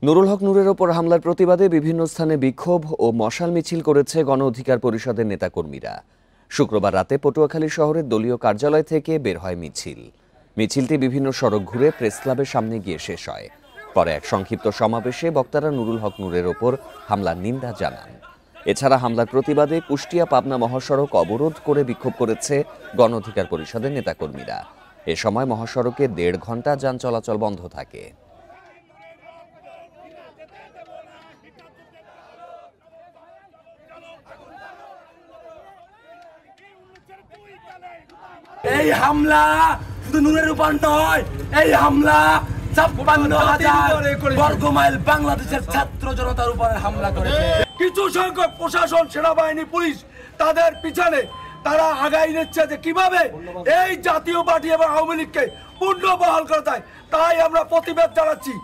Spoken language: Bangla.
নুরুল হক নূরের ওপর হামলার প্রতিবাদে বিভিন্ন স্থানে বিক্ষোভ ও মশাল মিছিল করেছে গণ অধিকার পরিষদের নেতাকর্মীরা। শুক্রবার রাতে পটুয়াখালী শহরের দলীয় কার্যালয় থেকে বের হয় মিছিলটি বিভিন্ন সড়ক ঘুরে প্রেস ক্লাবের সামনে গিয়ে শেষ হয়। পরে এক সংক্ষিপ্ত সমাবেশে বক্তারা নুরুল হক নূরের ওপর হামলার নিন্দা জানান। এছাড়া হামলার প্রতিবাদে কুষ্টিয়া পাবনা মহাসড়ক অবরোধ করে বিক্ষোভ করেছে গণ অধিকার পরিষদের নেতাকর্মীরা। এ সময় মহাসড়কে ১.৫ ঘন্টা যান চলাচল বন্ধ থাকে। এই হামলা শুধু নূরের উপর নয়, এই হামলা ৫৬,০০০ বর্গমাইল বাংলাদেশের ছাত্র জনতার উপরে হামলা করেছে। কিছু সংখ্যক প্রশাসন, সেনাবাহিনী, পুলিশ তাদের পিছনে তারা আগাই নিচ্ছে যে কিভাবে এই জাতীয় পার্টি এবং আওয়ামী লীগকে পূর্ণ বহাল করা যায়। তাই আমরা প্রতিবাদ জানাচ্ছি।